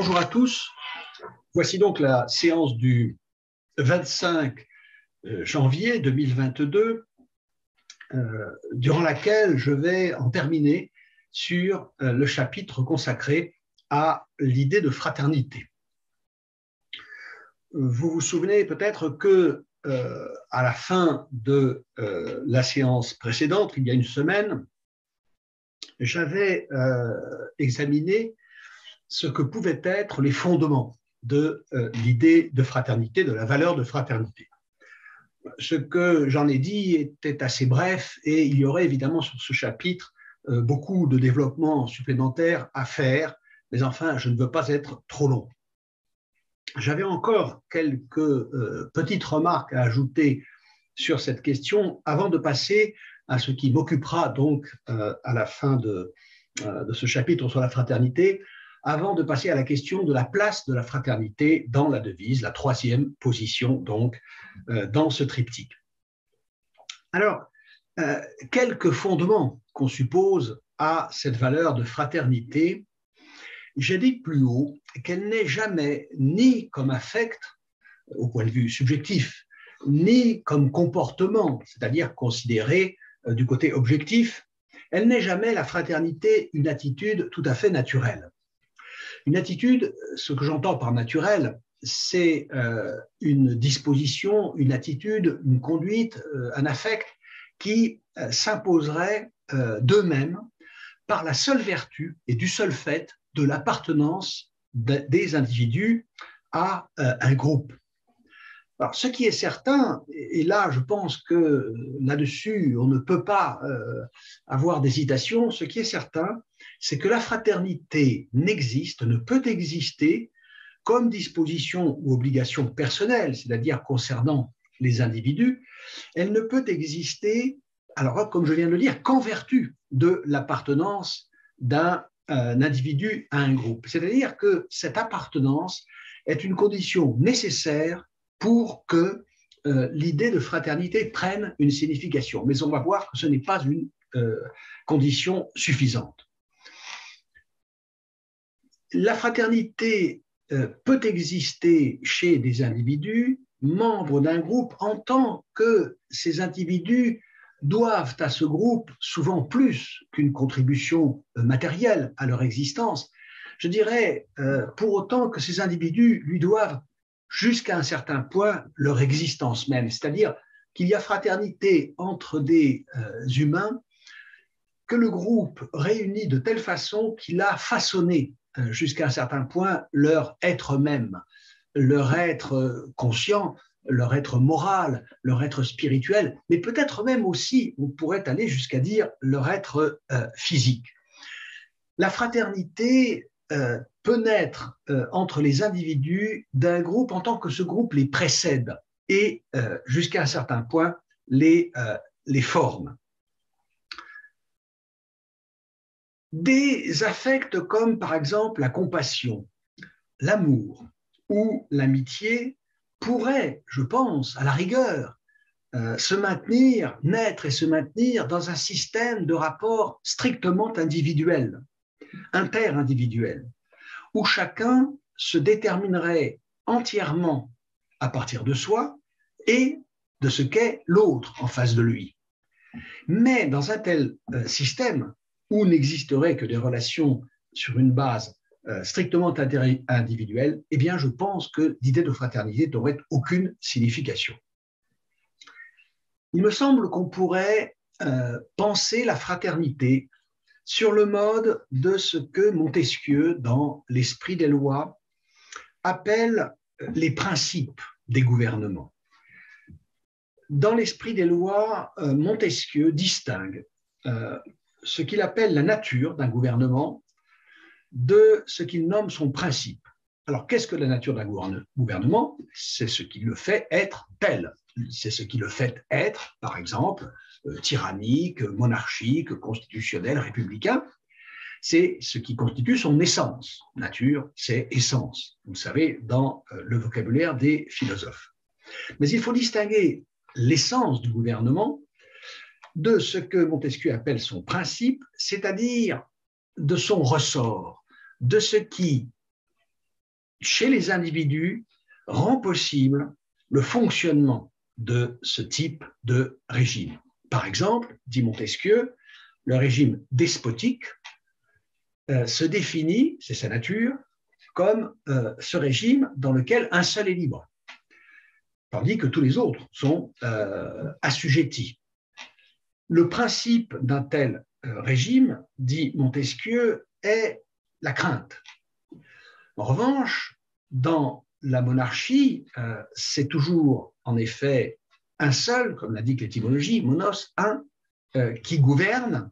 Bonjour à tous. Voici donc la séance du 25 janvier 2022, durant laquelle je vais en terminer sur le chapitre consacré à l'idée de fraternité. Vous vous souvenez peut-être que à la fin de la séance précédente, il y a une semaine, j'avais examiné ce que pouvaient être les fondements de l'idée de fraternité, de la valeur de fraternité. Ce que j'en ai dit était assez bref et il y aurait évidemment sur ce chapitre beaucoup de développement supplémentaire à faire, mais enfin, je ne veux pas être trop long. J'avais encore quelques petites remarques à ajouter sur cette question avant de passer à ce qui m'occupera donc à la fin de ce chapitre sur la fraternité, avant de passer à la question de la place de la fraternité dans la devise, la troisième position donc dans ce triptyque. Alors, quelques fondements qu'on suppose à cette valeur de fraternité. J'ai dit plus haut qu'elle n'est jamais ni comme affect, au point de vue subjectif, ni comme comportement, c'est-à-dire considéré du côté objectif. Elle n'est jamais, la fraternité, une attitude tout à fait naturelle. Une attitude, ce que j'entends par naturel, c'est une disposition, une attitude, une conduite, un affect qui s'imposerait d'eux-mêmes par la seule vertu et du seul fait de l'appartenance des individus à un groupe. Alors, ce qui est certain, et là je pense que là-dessus on ne peut pas avoir d'hésitation, ce qui est certain, c'est que la fraternité n'existe, ne peut exister comme disposition ou obligation personnelle, c'est-à-dire concernant les individus, elle ne peut exister, alors comme je viens de le dire, qu'en vertu de l'appartenance d'un individu à un groupe. C'est-à-dire que cette appartenance est une condition nécessaire pour que l'idée de fraternité prenne une signification. Mais on va voir que ce n'est pas une condition suffisante. La fraternité peut exister chez des individus, membres d'un groupe, en tant que ces individus doivent à ce groupe souvent plus qu'une contribution matérielle à leur existence. Je dirais pour autant que ces individus lui doivent jusqu'à un certain point leur existence même, c'est-à-dire qu'il y a fraternité entre des humains que le groupe réunit de telle façon qu'il a façonné jusqu'à un certain point leur être même, leur être conscient, leur être moral, leur être spirituel, mais peut-être même aussi, on pourrait aller jusqu'à dire, leur être physique. La fraternité peut naître entre les individus d'un groupe en tant que ce groupe les précède et jusqu'à un certain point les forme. Des affects comme par exemple la compassion, l'amour ou l'amitié pourraient, je pense, à la rigueur, se maintenir, naître et se maintenir dans un système de rapports strictement individuels, interindividuels, où chacun se déterminerait entièrement à partir de soi et de ce qu'est l'autre en face de lui. Mais dans un tel système, où n'existerait que des relations sur une base strictement individuelle, eh bien, je pense que l'idée de fraternité n'aurait aucune signification. Il me semble qu'on pourrait penser la fraternité sur le mode de ce que Montesquieu, dans l'Esprit des lois, appelle les principes des gouvernements. Dans l'Esprit des lois, Montesquieu distingue ce qu'il appelle la nature d'un gouvernement de ce qu'il nomme son principe. Alors, qu'est-ce que la nature d'un gouvernement? C'est ce qui le fait être tel. C'est ce qui le fait être, par exemple, tyrannique, monarchique, constitutionnel, républicain. C'est ce qui constitue son essence. Nature, c'est essence, vous le savez, dans le vocabulaire des philosophes. Mais il faut distinguer l'essence du gouvernement de ce que Montesquieu appelle son principe, c'est-à-dire de son ressort, de ce qui chez les individus rend possible le fonctionnement de ce type de régime. Par exemple, dit Montesquieu, le régime despotique se définit, c'est sa nature, comme ce régime dans lequel un seul est libre, tandis que tous les autres sont assujettis. Le principe d'un tel régime, dit Montesquieu, est la crainte. En revanche, dans la monarchie, c'est toujours en effet un seul, comme l'indique l'étymologie, monos, un, qui gouverne,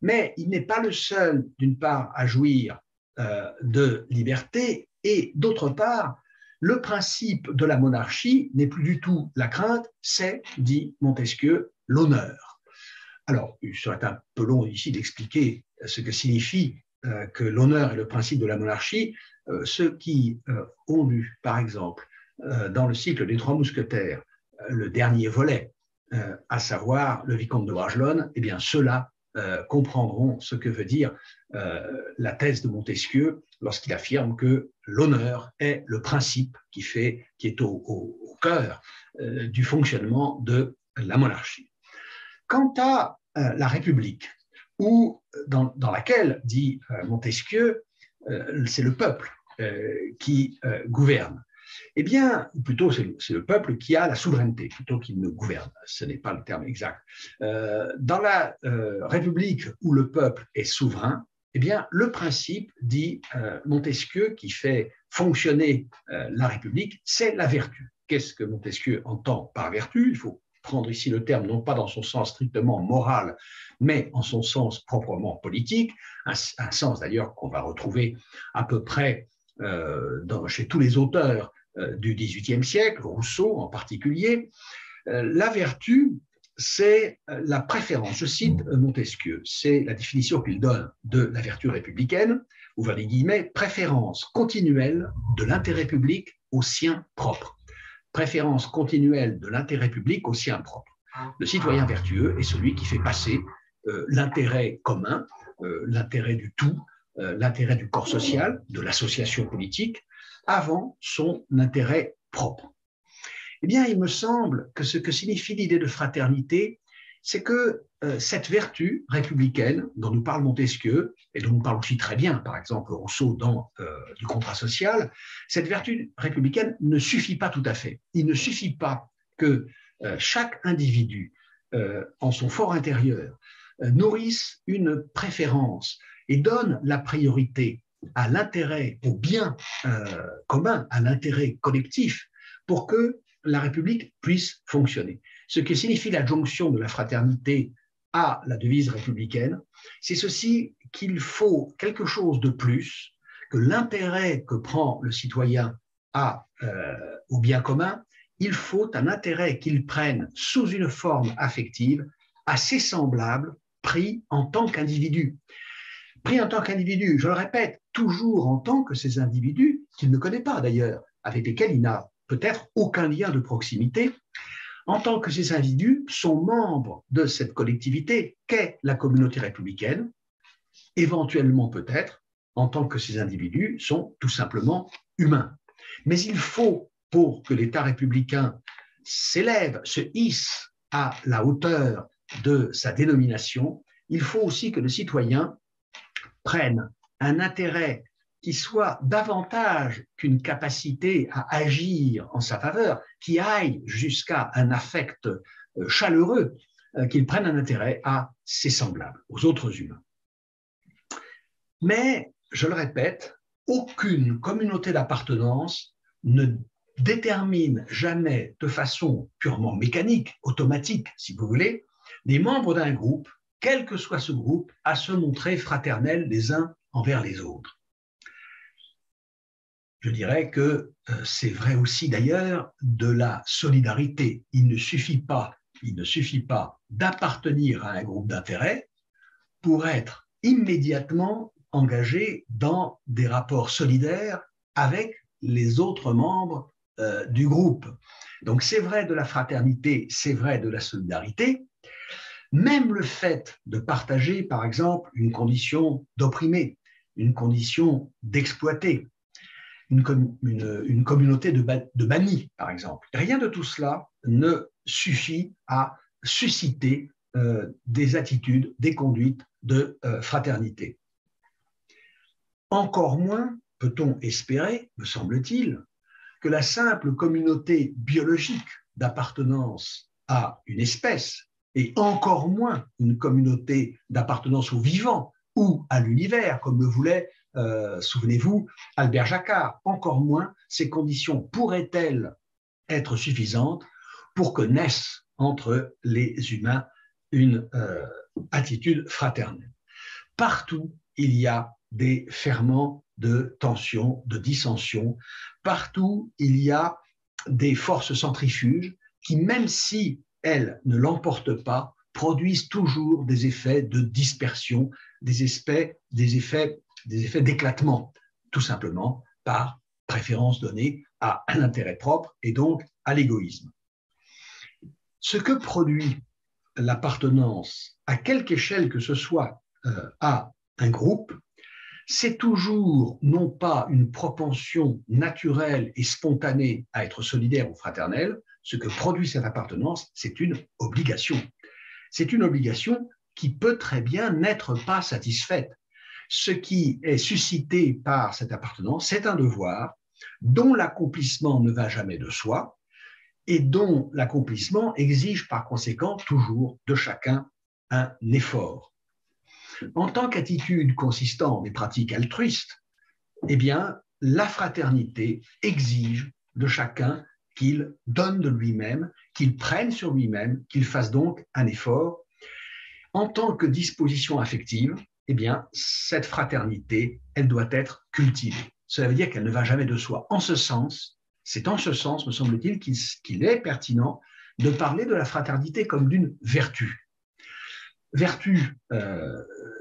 mais il n'est pas le seul, d'une part, à jouir de liberté, et d'autre part, le principe de la monarchie n'est plus du tout la crainte, c'est, dit Montesquieu, l'honneur. Alors, il serait un peu long ici d'expliquer ce que signifie que l'honneur est le principe de la monarchie. Ceux qui ont lu, par exemple, dans le cycle des Trois Mousquetaires, le dernier volet, à savoir le vicomte de Bragelonne, eh bien, ceux-là comprendront ce que veut dire la thèse de Montesquieu lorsqu'il affirme que l'honneur est le principe qui est au cœur du fonctionnement de la monarchie. Quant à la République, ou dans laquelle, dit Montesquieu, c'est le peuple qui gouverne, eh bien, plutôt c'est le peuple qui a la souveraineté, plutôt qu'il ne gouverne, ce n'est pas le terme exact. Dans la République où le peuple est souverain, eh bien, le principe, dit Montesquieu, qui fait fonctionner la République, c'est la vertu. Qu'est-ce que Montesquieu entend par vertu? Il faut prendre ici le terme non pas dans son sens strictement moral, mais en son sens proprement politique, un sens d'ailleurs qu'on va retrouver à peu près chez tous les auteurs du XVIIIe siècle, Rousseau en particulier. La vertu, c'est la préférence. Je cite Montesquieu, c'est la définition qu'il donne de la vertu républicaine, ouvre les guillemets, préférence continuelle de l'intérêt public au sien propre. Préférence continuelle de l'intérêt public au sien propre. Le citoyen vertueux est celui qui fait passer l'intérêt commun, l'intérêt du tout, l'intérêt du corps social, de l'association politique, avant son intérêt propre. Eh bien, il me semble que ce que signifie l'idée de fraternité, c'est que cette vertu républicaine dont nous parle Montesquieu, et dont nous parle aussi très bien, par exemple, Rousseau dans du contrat social, cette vertu républicaine ne suffit pas tout à fait. Il ne suffit pas que chaque individu, en son fort intérieur, nourrisse une préférence et donne la priorité à l'intérêt, au bien commun, à l'intérêt collectif, pour que la République puisse fonctionner. Ce que signifie l'adjonction de la fraternité à la devise républicaine, c'est ceci qu'il faut quelque chose de plus que l'intérêt que prend le citoyen au bien commun. Il faut un intérêt qu'il prenne sous une forme affective assez semblable, pris en tant qu'individu. Pris en tant qu'individu, je le répète, toujours en tant que ces individus, qu'il ne connaît pas d'ailleurs, avec lesquels il n'a peut-être aucun lien de proximité, en tant que ces individus sont membres de cette collectivité qu'est la communauté républicaine, éventuellement peut-être, en tant que ces individus sont tout simplement humains. Mais il faut, pour que l'État républicain s'élève, se hisse à la hauteur de sa dénomination, il faut aussi que le citoyen prenne un intérêt qui soit davantage qu'une capacité à agir en sa faveur, qui aille jusqu'à un affect chaleureux, qu'il prenne un intérêt à ses semblables, aux autres humains. Mais, je le répète, aucune communauté d'appartenance ne détermine jamais de façon purement mécanique, automatique, si vous voulez, les membres d'un groupe, quel que soit ce groupe, à se montrer fraternels les uns envers les autres. Je dirais que c'est vrai aussi d'ailleurs de la solidarité. Il ne suffit pas d'appartenir à un groupe d'intérêt pour être immédiatement engagé dans des rapports solidaires avec les autres membres du groupe. Donc c'est vrai de la fraternité, c'est vrai de la solidarité. Même le fait de partager, par exemple, une condition d'opprimé, une condition d'exploité, une communauté de bannis, par exemple. Rien de tout cela ne suffit à susciter des attitudes, des conduites de fraternité. Encore moins peut-on espérer, me semble-t-il, que la simple communauté biologique d'appartenance à une espèce, et encore moins une communauté d'appartenance au vivant ou à l'univers, comme le voulait, souvenez-vous, Albert Jacquard, encore moins ces conditions pourraient-elles être suffisantes pour que naisse entre les humains une attitude fraternelle. Partout, il y a des ferments de tension, de dissension. Partout, il y a des forces centrifuges qui, même si elles ne l'emportent pas, produisent toujours des effets de dispersion, des effets d'éclatement, tout simplement par préférence donnée à l'intérêt propre et donc à l'égoïsme. Ce que produit l'appartenance, à quelque échelle que ce soit, à un groupe, c'est toujours non pas une propension naturelle et spontanée à être solidaire ou fraternel. Ce que produit cette appartenance, c'est une obligation. C'est une obligation qui peut très bien n'être pas satisfaite. Ce qui est suscité par cette appartenance, c'est un devoir dont l'accomplissement ne va jamais de soi et dont l'accomplissement exige par conséquent toujours de chacun un effort. En tant qu'attitude consistant en des pratiques altruistes, eh bien, la fraternité exige de chacun qu'il donne de lui-même, qu'il prenne sur lui-même, qu'il fasse donc un effort. En tant que disposition affective, eh bien, cette fraternité, elle doit être cultivée. Cela veut dire qu'elle ne va jamais de soi. En ce sens, c'est en ce sens, me semble-t-il, qu'il est pertinent de parler de la fraternité comme d'une vertu. Vertu,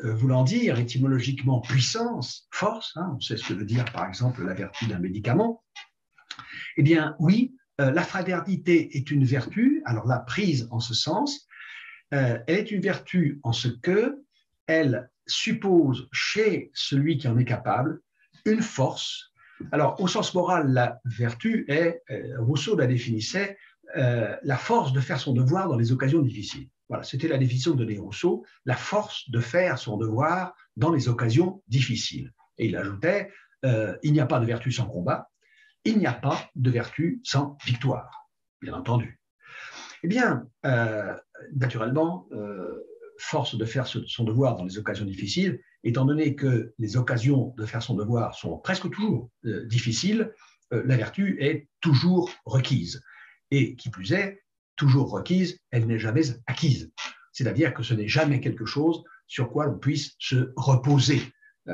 voulant dire étymologiquement puissance, force, hein, on sait ce que veut dire par exemple la vertu d'un médicament, eh bien oui, la fraternité est une vertu, alors la prise en ce sens, elle est une vertu en ce qu'elle suppose chez celui qui en est capable une force. Alors au sens moral, la vertu est, Rousseau la définissait, la force de faire son devoir dans les occasions difficiles. Voilà, c'était la définition de Rousseau, la force de faire son devoir dans les occasions difficiles. Et il ajoutait, il n'y a pas de vertu sans combat, il n'y a pas de vertu sans victoire, bien entendu. Eh bien, naturellement, force de faire son devoir dans les occasions difficiles, étant donné que les occasions de faire son devoir sont presque toujours difficiles, la vertu est toujours requise. Et qui plus est, toujours requise, elle n'est jamais acquise. C'est-à-dire que ce n'est jamais quelque chose sur quoi l'on puisse se reposer.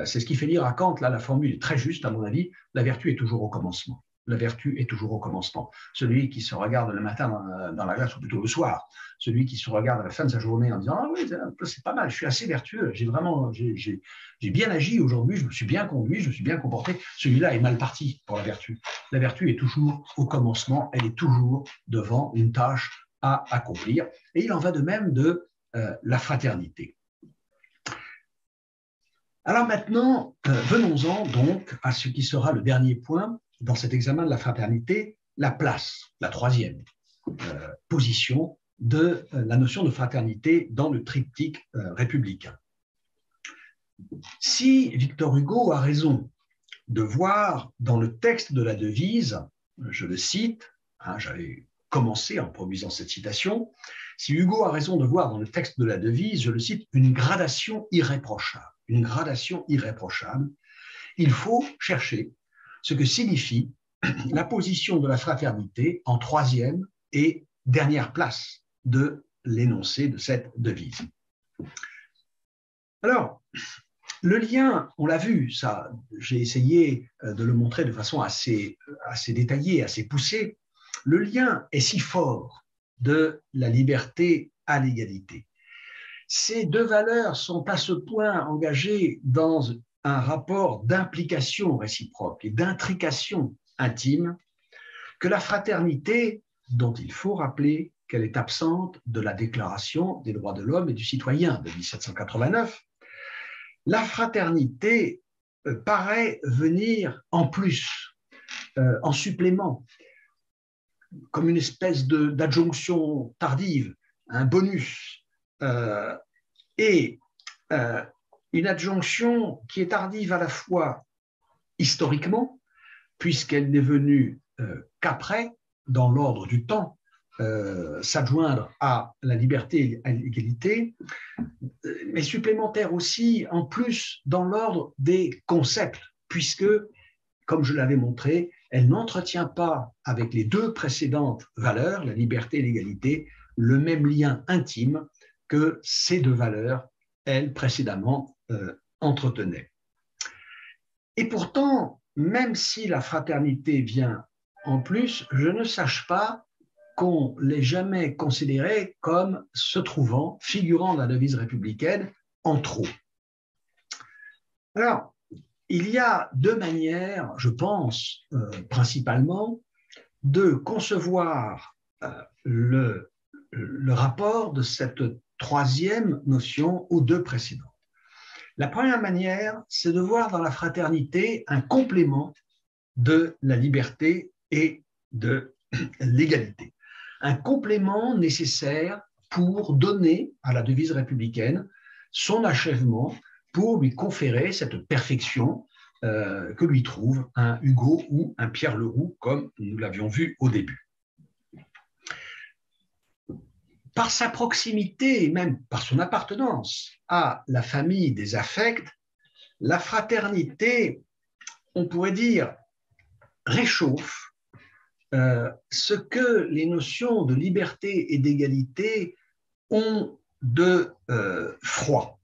C'est ce qui fait dire à Kant, là la formule est très juste à mon avis, la vertu est toujours au commencement. La vertu est toujours au commencement. Celui qui se regarde le matin dans la glace, ou plutôt le soir, celui qui se regarde à la fin de sa journée en disant « Ah oui, c'est pas mal, je suis assez vertueux, j'ai bien agi aujourd'hui, je me suis bien conduit, je me suis bien comporté », celui-là est mal parti pour la vertu. La vertu est toujours au commencement, elle est toujours devant une tâche à accomplir. Et il en va de même de la fraternité. Alors maintenant, venons-en donc à ce qui sera le dernier point dans cet examen de la fraternité, la place, la troisième position de la notion de fraternité dans le triptyque républicain. Si Victor Hugo a raison de voir dans le texte de la devise, je le cite, hein, j'avais commencé en produisant cette citation, si Hugo a raison de voir dans le texte de la devise, je le cite, une gradation irréprochable. Une gradation irréprochable, il faut chercher ce que signifie la position de la fraternité en troisième et dernière place de l'énoncé de cette devise. Alors, le lien, on l'a vu, ça, j'ai essayé de le montrer de façon assez détaillée, assez poussée. Le lien est si fort de la liberté à l'égalité. Ces deux valeurs sont à ce point engagées dans un rapport d'implication réciproque et d'intrication intime que la fraternité, dont il faut rappeler qu'elle est absente de la Déclaration des droits de l'homme et du citoyen de 1789, la fraternité paraît venir en plus en supplément, comme une espèce d'adjonction tardive, un bonus, et une adjonction qui est tardive à la fois historiquement, puisqu'elle n'est venue qu'après, dans l'ordre du temps, s'adjoindre à la liberté et à l'égalité, mais supplémentaire aussi, en plus, dans l'ordre des concepts, puisque, comme je l'avais montré, elle n'entretient pas avec les deux précédentes valeurs, la liberté et l'égalité, le même lien intime que ces deux valeurs, elles, précédemment, entretenaient. Et pourtant, même si la fraternité vient en plus, je ne sache pas qu'on l'ait jamais considérée comme se trouvant, figurant dans la devise républicaine, en trop. Alors, il y a deux manières, je pense, principalement, de concevoir le rapport de cette troisième notion aux deux précédentes. La première manière, c'est de voir dans la fraternité un complément de la liberté et de l'égalité. Un complément nécessaire pour donner à la devise républicaine son achèvement, pour lui conférer cette perfection que lui trouve un Hugo ou un Pierre Leroux, comme nous l'avions vu au début. Par sa proximité et même par son appartenance à la famille des affects, la fraternité, on pourrait dire, réchauffe ce que les notions de liberté et d'égalité ont de froid.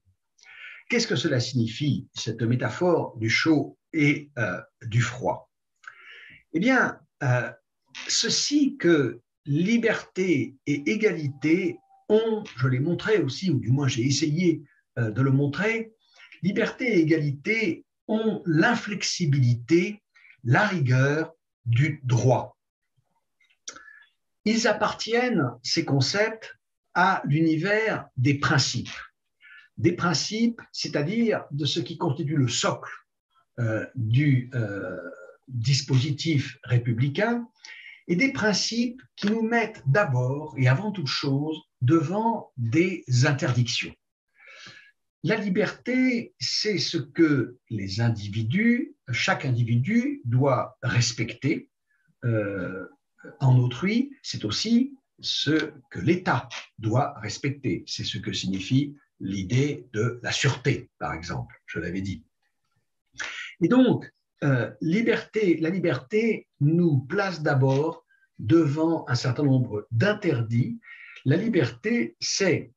Qu'est-ce que cela signifie, cette métaphore du chaud et du froid? Eh bien, ceci que liberté et égalité ont, je l'ai montré aussi, ou du moins j'ai essayé de le montrer, liberté et égalité ont l'inflexibilité, la rigueur du droit. Ils appartiennent, ces concepts, à l'univers des principes, c'est-à-dire de ce qui constitue le socle du dispositif républicain, et des principes qui nous mettent d'abord et avant toute chose devant des interdictions. La liberté, c'est ce que les individus, chaque individu doit respecter en autrui, c'est aussi ce que l'État doit respecter. C'est ce que signifie l'idée de la sûreté, par exemple, je l'avais dit. Et donc, la liberté nous place d'abord devant un certain nombre d'interdits. La liberté, c'est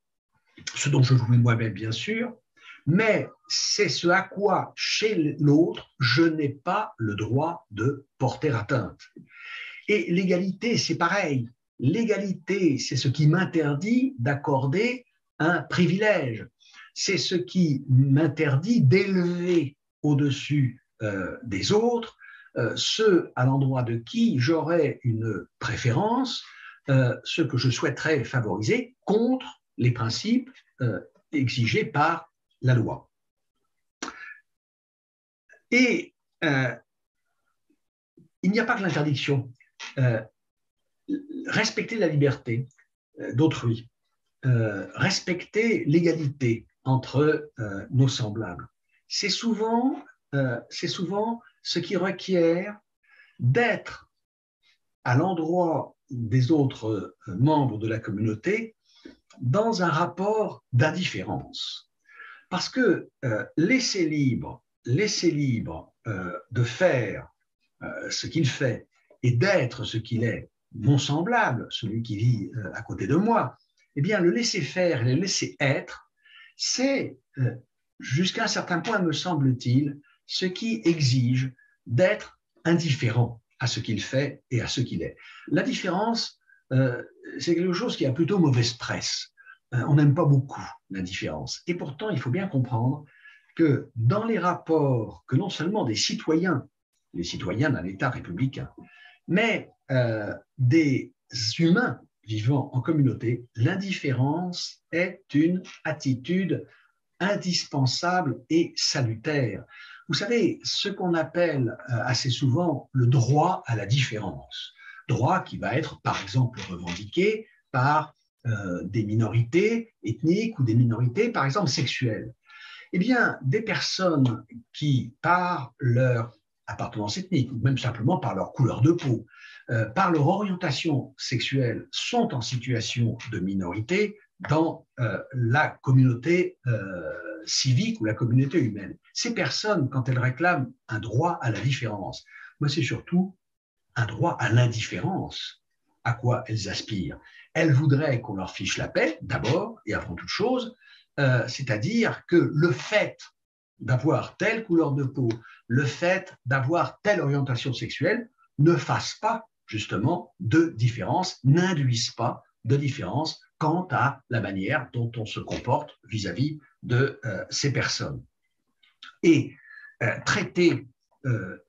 ce dont je jouis moi-même, bien sûr, mais c'est ce à quoi, chez l'autre, je n'ai pas le droit de porter atteinte. Et l'égalité, c'est pareil. L'égalité, c'est ce qui m'interdit d'accorder un privilège. C'est ce qui m'interdit d'élever au-dessus des autres ceux à l'endroit de qui j'aurais une préférence, ceux que je souhaiterais favoriser contre les principes exigés par la loi. Et il n'y a pas que l'interdiction. Respecter la liberté d'autrui, respecter l'égalité entre nos semblables, c'est souvent ce qui requiert d'être à l'endroit des autres membres de la communauté dans un rapport d'indifférence. Parce que laisser libre de faire ce qu'il fait et d'être ce qu'il est, mon semblable, celui qui vit à côté de moi, eh bien, le laisser faire et le laisser être, c'est, jusqu'à un certain point, me semble-t-il, ce qui exige d'être indifférent à ce qu'il fait et à ce qu'il est. La différence, c'est quelque chose qui a plutôt mauvaise presse. On n'aime pas beaucoup l'indifférence. Et pourtant, il faut bien comprendre que dans les rapports que non seulement des citoyens, les citoyens d'un État républicain, mais des humains vivant en communauté, l'indifférence est une attitude indispensable et salutaire. vous savez, ce qu'on appelle assez souvent le droit à la différence. Droit qui va être, par exemple, revendiqué par des minorités ethniques ou des minorités, par exemple, sexuelles. Eh bien, des personnes qui, par leur appartenance ethnique, ou même simplement par leur couleur de peau, par leur orientation sexuelle, sont en situation de minorité dans la communauté civique ou la communauté humaine. Ces personnes, quand elles réclament un droit à la différence, moi, c'est surtout un droit à l'indifférence à quoi elles aspirent. Elles voudraient qu'on leur fiche la paix, d'abord et avant toute chose, c'est-à-dire que le fait d'avoir telle couleur de peau, le fait d'avoir telle orientation sexuelle ne fasse pas justement de différence, n'induise pas de différence quant à la manière dont on se comporte vis-à-vis de ces personnes. Et traiter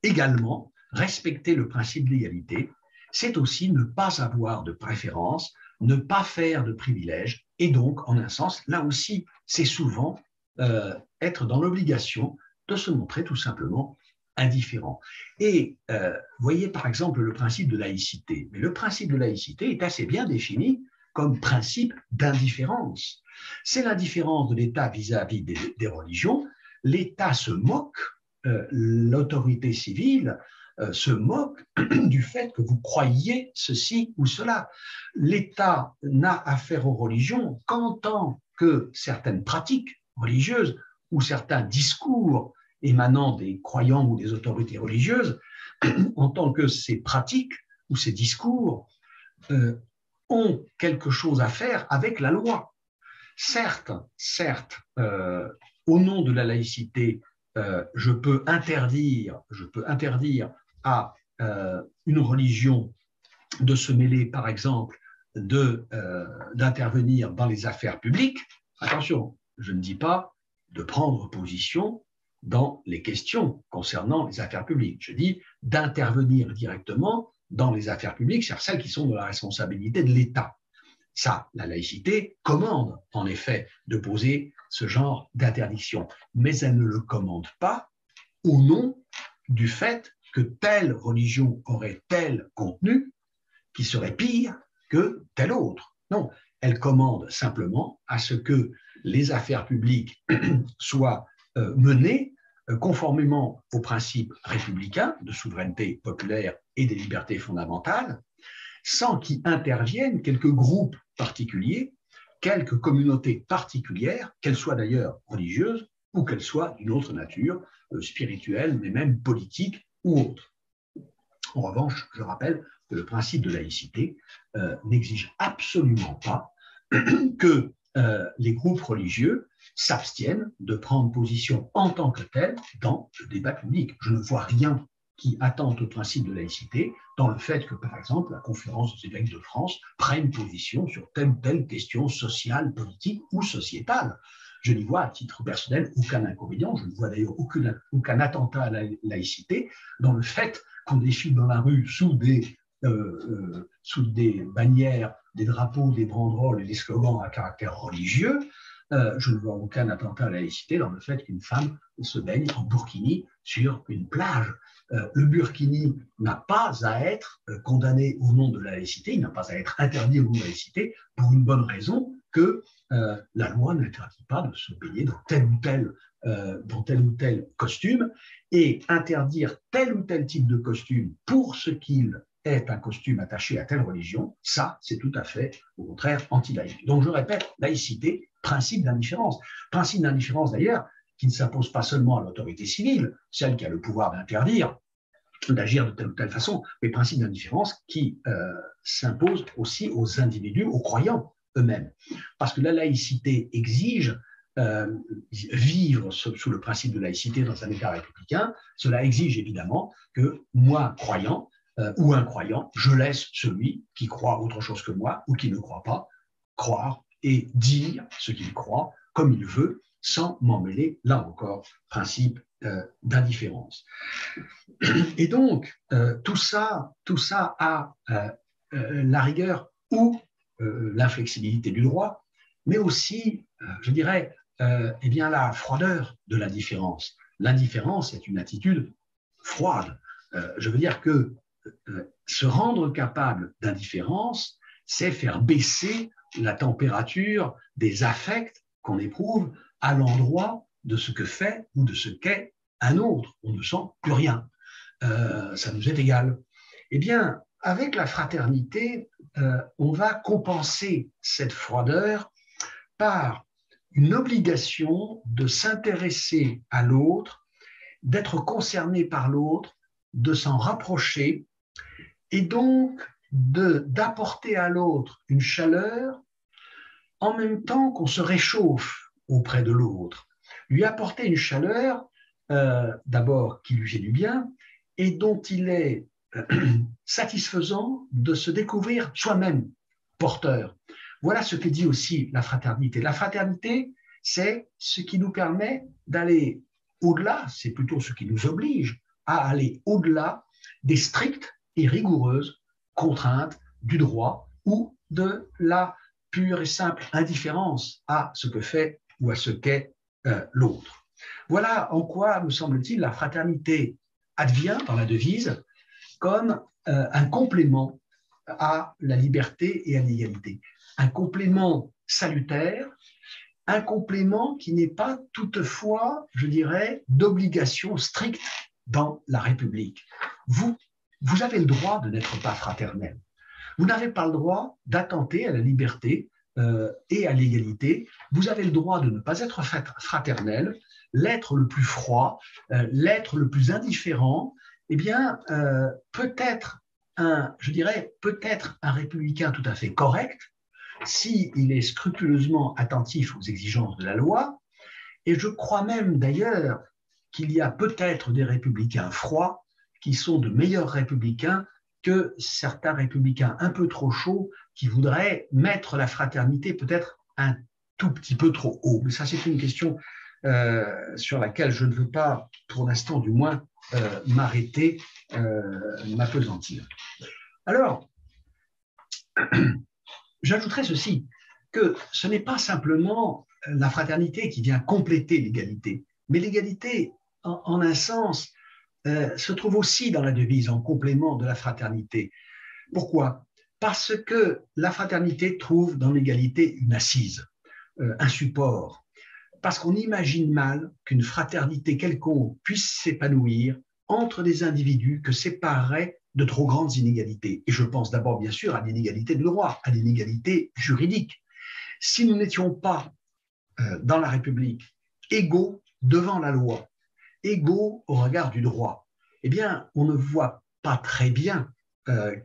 également, respecter le principe d'égalité, c'est aussi ne pas avoir de préférence, ne pas faire de privilèges, et donc, en un sens, là aussi, c'est souvent être dans l'obligation de se montrer tout simplement indifférent. Et voyez par exemple le principe de laïcité. Mais le principe de laïcité est assez bien défini comme principe d'indifférence. C'est l'indifférence de l'État vis-à-vis des religions. L'État se moque, l'autorité civile se moque du fait que vous croyiez ceci ou cela. L'État n'a affaire aux religions qu'en tant que certaines pratiques religieuses ou certains discours émanant des croyants ou des autorités religieuses, en tant que ces pratiques ou ces discours ont quelque chose à faire avec la loi. Certes, au nom de la laïcité, je peux interdire à une religion de se mêler, par exemple, d'intervenir dans les affaires publiques. Attention, je ne dis pas de prendre position dans les questions concernant les affaires publiques. Je dis d'intervenir directement dans les affaires publiques, c'est-à-dire celles qui sont de la responsabilité de l'État. Ça, la laïcité commande, en effet, de poser ce genre d'interdiction, mais elle ne le commande pas au nom du fait que telle religion aurait tel contenu qui serait pire que tel autre. Non, elle commande simplement à ce que les affaires publiques soient menées conformément aux principes républicains de souveraineté populaire et des libertés fondamentales, sans qu'y interviennent quelques groupes particuliers, quelques communautés particulières, qu'elles soient d'ailleurs religieuses ou qu'elles soient d'une autre nature, spirituelle, mais même politique ou autre. En revanche, je rappelle que le principe de laïcité n'exige absolument pas que les groupes religieux s'abstiennent de prendre position en tant que tel dans le débat public. Je ne vois rien qui attente au principe de laïcité dans le fait que, par exemple, la conférence des évêques de France prenne position sur telle ou telle question sociale, politique ou sociétale. Je n'y vois à titre personnel aucun inconvénient, je ne vois d'ailleurs aucun attentat à la laïcité dans le fait qu'on défile dans la rue sous des bannières, des drapeaux, des banderoles et des slogans à caractère religieux. Je ne vois aucun attentat à la laïcité dans le fait qu'une femme se baigne en burkini sur une plage. Le burkini n'a pas à être condamné au nom de la laïcité, il n'a pas à être interdit au nom de la laïcité pour une bonne raison que la loi n'interdit pas de se baigner dans tel ou tel costume, et interdire tel ou tel type de costume pour ce qu'il est un costume attaché à telle religion, ça, c'est tout à fait, au contraire, anti-laïque. Donc, je répète, laïcité, principe d'indifférence. Principe d'indifférence, d'ailleurs, qui ne s'impose pas seulement à l'autorité civile, celle qui a le pouvoir d'interdire, d'agir de telle ou telle façon, mais principe d'indifférence qui s'impose aussi aux individus, aux croyants eux-mêmes. Parce que la laïcité exige vivre sous le principe de laïcité dans un État républicain. Cela exige évidemment que moi, croyant ou incroyant, je laisse celui qui croit autre chose que moi ou qui ne croit pas croire et dire ce qu'il croit comme il veut, sans m'en mêler, là encore, principe d'indifférence. Et donc, tout ça a la rigueur ou l'inflexibilité du droit, mais aussi, je dirais, eh bien, la froideur de l'indifférence. L'indifférence est une attitude froide. Je veux dire que se rendre capable d'indifférence, c'est faire baisser la température des affects qu'on éprouve à l'endroit de ce que fait ou de ce qu'est un autre. On ne sent plus rien. Ça nous est égal. Eh bien, avec la fraternité, on va compenser cette froideur par une obligation de s'intéresser à l'autre, d'être concerné par l'autre, de s'en rapprocher et donc d'apporter à l'autre une chaleur en même temps qu'on se réchauffe auprès de l'autre. Lui apporter une chaleur, d'abord qui lui fait du bien et dont il est satisfaisant de se découvrir soi-même porteur. Voilà ce que dit aussi la fraternité. La fraternité, c'est ce qui nous permet d'aller au-delà, c'est plutôt ce qui nous oblige à aller au-delà des strictes et rigoureuses contraintes du droit ou de la pure et simple indifférence à ce que fait ou à ce qu'est l'autre. Voilà en quoi, me semble-t-il, la fraternité advient dans la devise comme un complément à la liberté et à l'égalité. Un complément salutaire, un complément qui n'est pas toutefois, je dirais, d'obligation stricte dans la République. Vous avez le droit de n'être pas fraternel. Vous n'avez pas le droit d'attenter à la liberté et à l'égalité. Vous avez le droit de ne pas être fraternel, l'être le plus froid, l'être le plus indifférent, eh bien, peut-être peut-être un républicain tout à fait correct, s'il est scrupuleusement attentif aux exigences de la loi, et je crois même d'ailleurs qu'il y a peut-être des républicains froids qui sont de meilleurs républicains que certains républicains un peu trop chauds qui voudraient mettre la fraternité peut-être un tout petit peu trop haut. Mais ça, c'est une question sur laquelle je ne veux pas, pour l'instant du moins, m'arrêter, m'appesantir. Alors, j'ajouterai ceci, que ce n'est pas simplement la fraternité qui vient compléter l'égalité, mais l'égalité, en un sens, se trouve aussi dans la devise en complément de la fraternité. Pourquoi? Parce que la fraternité trouve dans l'égalité une assise, un support. Parce qu'on imagine mal qu'une fraternité quelconque puisse s'épanouir entre des individus que sépareraient de trop grandes inégalités. Et je pense d'abord, bien sûr, à l'inégalité de droit, à l'inégalité juridique. Si nous n'étions pas, dans la République, égaux devant la loi, égaux au regard du droit, eh bien, on ne voit pas très bien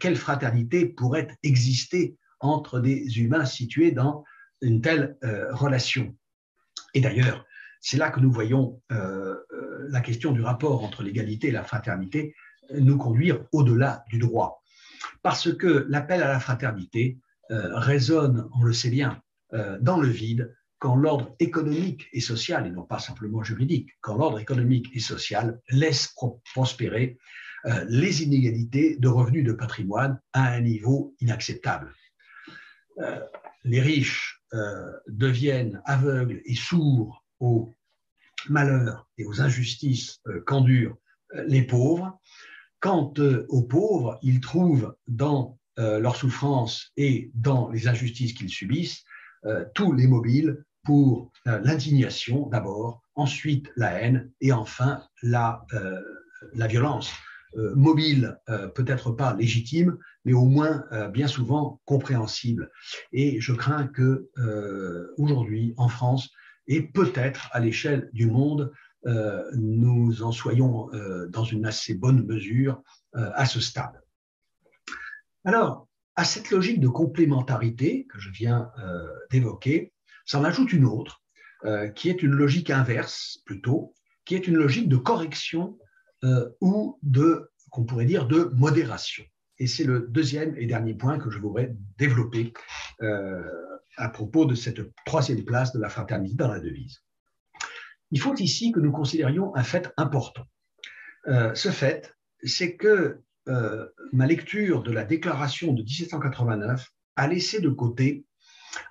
quelle fraternité pourrait exister entre des humains situés dans une telle relation. Et d'ailleurs, c'est là que nous voyons la question du rapport entre l'égalité et la fraternité nous conduire au-delà du droit. Parce que l'appel à la fraternité résonne, on le sait bien, dans le vide, quand l'ordre économique et social, et non pas simplement juridique, quand l'ordre économique et social laisse prospérer les inégalités de revenus de patrimoine à un niveau inacceptable. Les riches deviennent aveugles et sourds aux malheurs et aux injustices qu'endurent les pauvres. Quant aux pauvres, ils trouvent dans leurs souffrances et dans les injustices qu'ils subissent tous les mobiles pour l'indignation d'abord, ensuite la haine et enfin la violence. Mobile, peut-être pas légitime, mais au moins bien souvent compréhensible. Et je crains que aujourd'hui, en France, et peut-être à l'échelle du monde, nous en soyons dans une assez bonne mesure à ce stade. Alors, à cette logique de complémentarité que je viens d'évoquer, s'en ajoute une autre, qui est une logique inverse plutôt, qui est une logique de correction ou qu'on pourrait dire, de modération. Et c'est le deuxième et dernier point que je voudrais développer à propos de cette troisième place de la fraternité dans la devise. Il faut ici que nous considérions un fait important. Ce fait, c'est que ma lecture de la déclaration de 1789 a laissé de côté,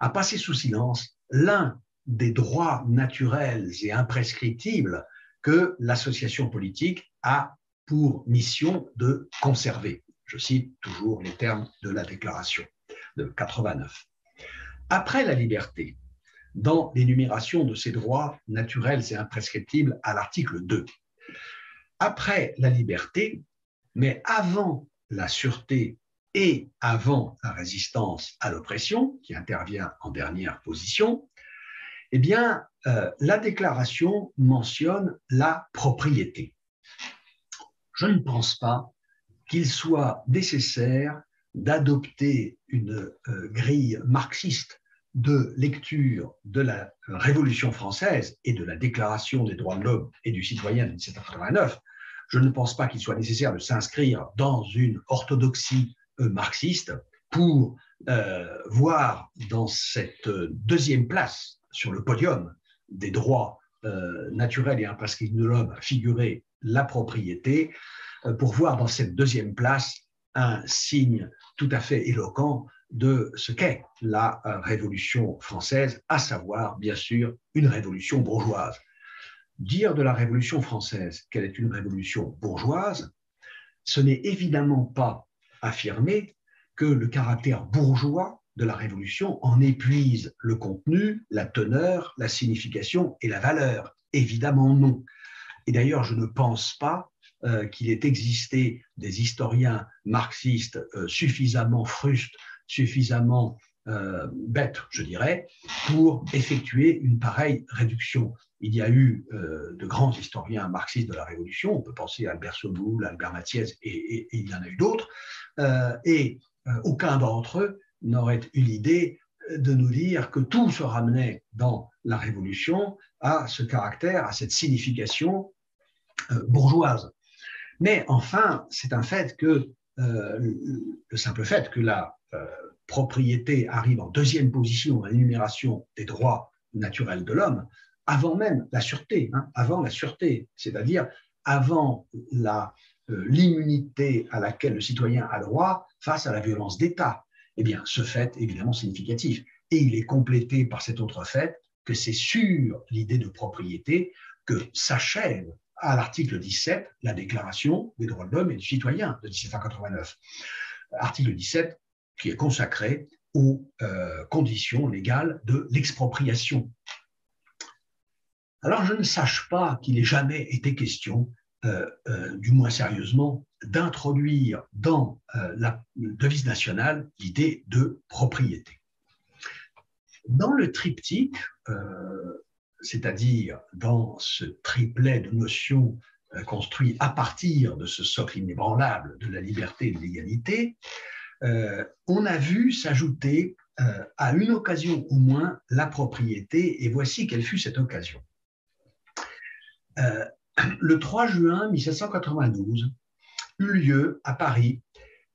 a passé sous silence l'un des droits naturels et imprescriptibles que l'association politique a pour mission de conserver. Je cite toujours les termes de la déclaration de 89. Après la liberté, dans l'énumération de ses droits naturels et imprescriptibles à l'article 2, après la liberté, mais avant la sûreté et avant la résistance à l'oppression, qui intervient en dernière position, eh bien, la déclaration mentionne la propriété. Je ne pense pas qu'il soit nécessaire d'adopter une grille marxiste de lecture de la Révolution française et de la Déclaration des droits de l'homme et du citoyen de 1789. Je ne pense pas qu'il soit nécessaire de s'inscrire dans une orthodoxie marxiste pour voir dans cette deuxième place sur le podium des droits naturels et imprescriptibles de l'homme figurer la propriété, pour voir dans cette deuxième place un signe tout à fait éloquent de ce qu'est la Révolution française, à savoir, bien sûr, une révolution bourgeoise. Dire de la Révolution française qu'elle est une révolution bourgeoise, ce n'est évidemment pas affirmer que le caractère bourgeois de la Révolution en épuise le contenu, la teneur, la signification et la valeur. Évidemment non. Et d'ailleurs, je ne pense pas qu'il ait existé des historiens marxistes suffisamment frustes, suffisamment bêtes, je dirais, pour effectuer une pareille réduction. Il y a eu de grands historiens marxistes de la Révolution, on peut penser à Albert Soboul, Albert Mathiez, et il y en a eu d'autres, et aucun d'entre eux n'aurait eu l'idée de nous dire que tout se ramenait dans la Révolution à ce caractère, à cette signification bourgeoise. Mais enfin, c'est un fait que le simple fait que la propriété arrive en deuxième position à l'énumération des droits naturels de l'homme, avant même la sûreté, avant la sûreté, c'est-à-dire avant l'immunité à laquelle le citoyen a droit face à la violence d'État. Eh bien, ce fait est évidemment significatif. Et il est complété par cet autre fait que c'est sur l'idée de propriété que s'achève à l'article 17 la Déclaration des droits de l'homme et du citoyen de 1789. Article 17 qui est consacré aux conditions légales de l'expropriation. Alors je ne sache pas qu'il ait jamais été question, du moins sérieusement, d'introduire dans la devise nationale l'idée de propriété. Dans le triptyque, c'est-à-dire dans ce triplet de notions construit à partir de ce socle inébranlable de la liberté et de l'égalité, on a vu s'ajouter à une occasion au moins la propriété, et voici quelle fut cette occasion. Le 3 juin 1792 eut lieu à Paris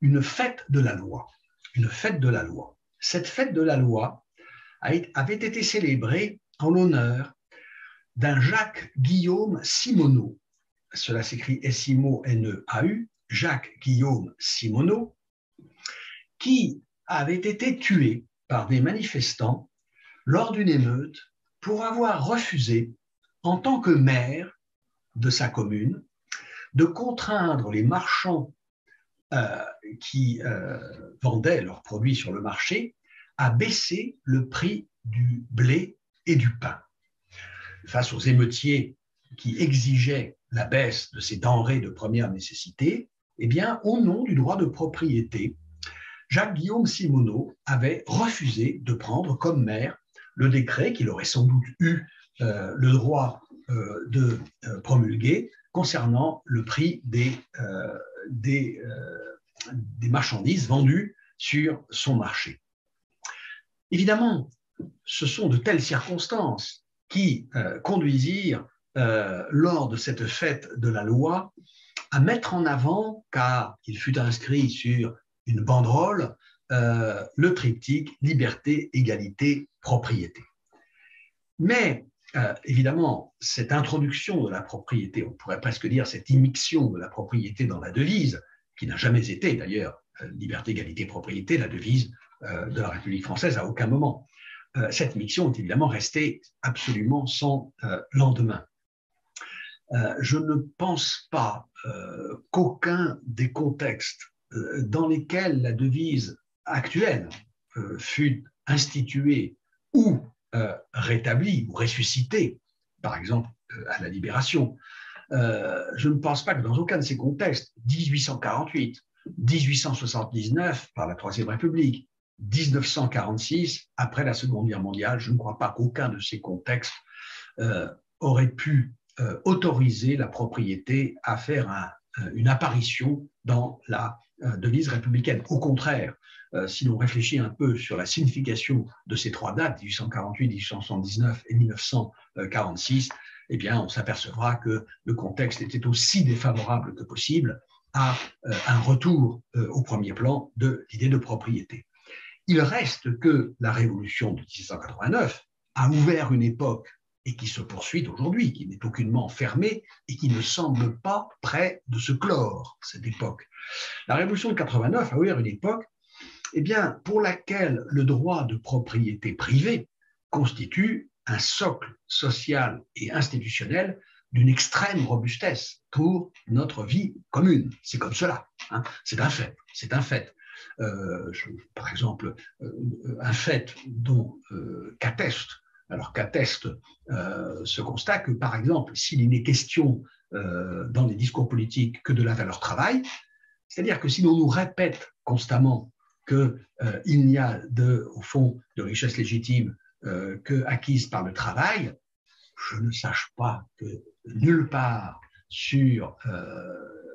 une fête de la loi. Une fête de la loi. Cette fête de la loi avait été célébrée en l'honneur d'un Jacques-Guillaume Simonneau. Cela s'écrit S-I-M-O-N-E-A-U, Jacques-Guillaume Simonneau, qui avait été tué par des manifestants lors d'une émeute pour avoir refusé, en tant que maire de sa commune, de contraindre les marchands qui vendaient leurs produits sur le marché à baisser le prix du blé et du pain. Face aux émeutiers qui exigeaient la baisse de ces denrées de première nécessité, eh bien, au nom du droit de propriété, Jacques-Guillaume Simonneau avait refusé de prendre comme maire le décret qu'il aurait sans doute eu le droit de promulguer concernant le prix des marchandises vendues sur son marché. Évidemment, ce sont de telles circonstances qui conduisirent, lors de cette fête de la loi, à mettre en avant, car il fut inscrit sur une banderole, le triptyque liberté, égalité, propriété. Mais évidemment, cette introduction de la propriété, on pourrait presque dire cette immixtion de la propriété dans la devise, qui n'a jamais été d'ailleurs liberté, égalité, propriété, la devise de la République française à aucun moment. Cette immixtion est évidemment restée absolument sans lendemain. je ne pense pas qu'aucun des contextes dans lesquels la devise actuelle fut instituée ou rétablie ou ressuscitée, par exemple à la Libération, je ne pense pas que dans aucun de ces contextes, 1848, 1879 par la Troisième République, 1946 après la Seconde Guerre mondiale, je ne crois pas qu'aucun de ces contextes aurait pu autoriser la propriété à faire une apparition dans la devise républicaine. Au contraire, si l'on réfléchit un peu sur la signification de ces trois dates, 1848, 1879 et 1946, eh bien, on s'apercevra que le contexte était aussi défavorable que possible à un retour au premier plan de l'idée de propriété. Il reste que la révolution de 1789 a ouvert une époque et qui se poursuit aujourd'hui, qui n'est aucunement fermée et qui ne semble pas près de se clore, cette époque. La révolution de 89 a ouvert une époque pour laquelle le droit de propriété privée constitue un socle social et institutionnel d'une extrême robustesse pour notre vie commune. C'est comme cela, hein. C'est un fait, c'est un fait. Par exemple, un fait qu'atteste ce constat que, par exemple, s'il n'est question dans les discours politiques que de la valeur travail, c'est-à-dire que si l'on nous répète constamment qu'il n'y a au fond de richesse légitime que acquise par le travail, je ne sache pas que nulle part sur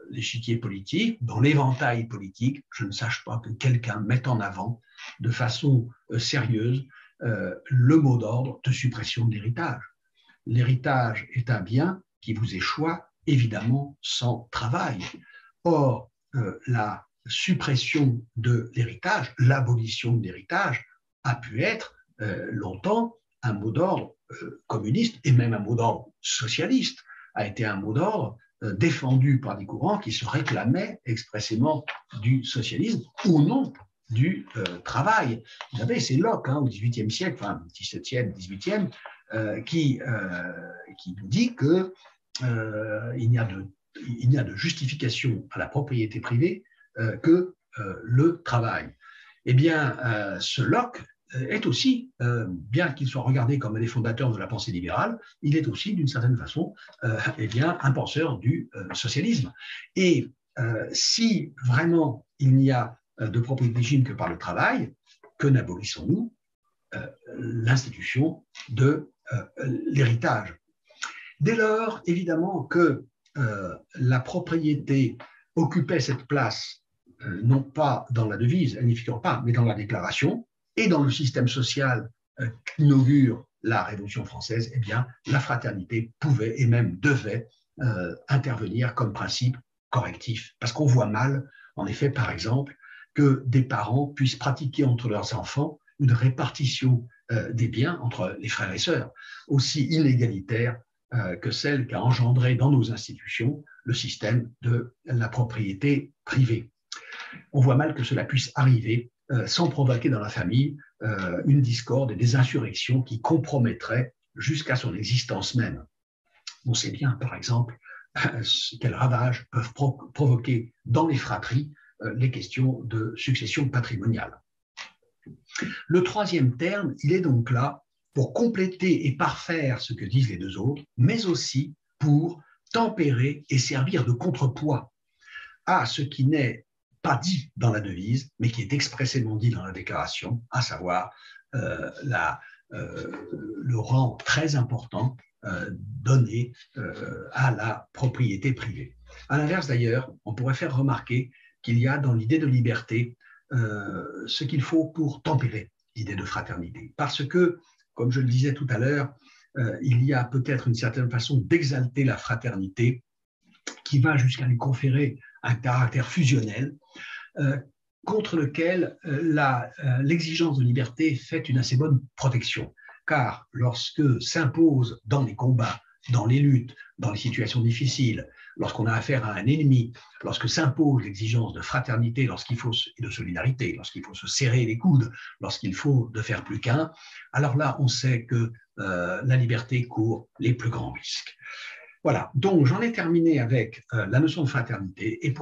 l'échiquier politique, dans l'éventail politique, je ne sache pas que quelqu'un mette en avant de façon sérieuse le mot d'ordre de suppression de l'héritage. L'héritage est un bien qui vous échoit évidemment sans travail. Or, la suppression de l'héritage, l'abolition de l'héritage a pu être longtemps un mot d'ordre communiste et même un mot d'ordre socialiste, a été un mot d'ordre défendu par des courants qui se réclamaient expressément du socialisme ou non du travail. Vous savez, c'est Locke, au XVIIIe siècle, enfin XVIIe, XVIIIe, qui nous dit que il n'y a de justification à la propriété privée que le travail. Eh bien, ce Locke est aussi, bien qu'il soit regardé comme un des fondateurs de la pensée libérale, il est aussi d'une certaine façon un penseur du socialisme. Et si vraiment il n'y a de propriété légitime que par le travail, que n'abolissons-nous l'institution de l'héritage. Dès lors, évidemment que la propriété occupait cette place, non pas dans la devise, elle n'y figure pas, mais dans la déclaration, et dans le système social qu'inaugure la Révolution française, eh bien, la fraternité pouvait et même devait intervenir comme principe correctif. Parce qu'on voit mal, en effet, par exemple, que des parents puissent pratiquer entre leurs enfants une répartition des biens entre les frères et sœurs, aussi inégalitaire que celle qu'a engendré dans nos institutions le système de la propriété privée. On voit mal que cela puisse arriver sans provoquer dans la famille une discorde et des insurrections qui compromettraient jusqu'à son existence même. On sait bien, par exemple, quels ravages peuvent provoquer dans les fratries les questions de succession patrimoniale. Le troisième terme, il est donc là pour compléter et parfaire ce que disent les deux autres, mais aussi pour tempérer et servir de contrepoids à ce qui n'est pas dit dans la devise, mais qui est expressément dit dans la déclaration, à savoir le rang très important donné à la propriété privée. À l'inverse d'ailleurs, on pourrait faire remarquer qu'il y a dans l'idée de liberté ce qu'il faut pour tempérer l'idée de fraternité. Parce que, comme je le disais tout à l'heure, il y a peut-être une certaine façon d'exalter la fraternité qui va jusqu'à lui conférer un caractère fusionnel contre lequel l'exigence de liberté fait une assez bonne protection. Car lorsque s'impose dans les combats, dans les luttes, dans les situations difficiles, lorsqu'on a affaire à un ennemi, lorsque s'impose l'exigence de fraternité, et de solidarité, lorsqu'il faut se serrer les coudes, lorsqu'il faut de faire plus qu'un, alors là, on sait que la liberté court les plus grands risques. Voilà, donc j'en ai terminé avec la notion de fraternité et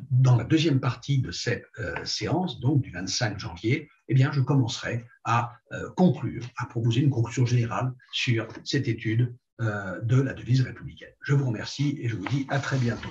dans la deuxième partie de cette séance, donc du 25 janvier, eh bien, je commencerai à conclure, à proposer une conclusion générale sur cette étude de la devise républicaine. Je vous remercie et je vous dis à très bientôt.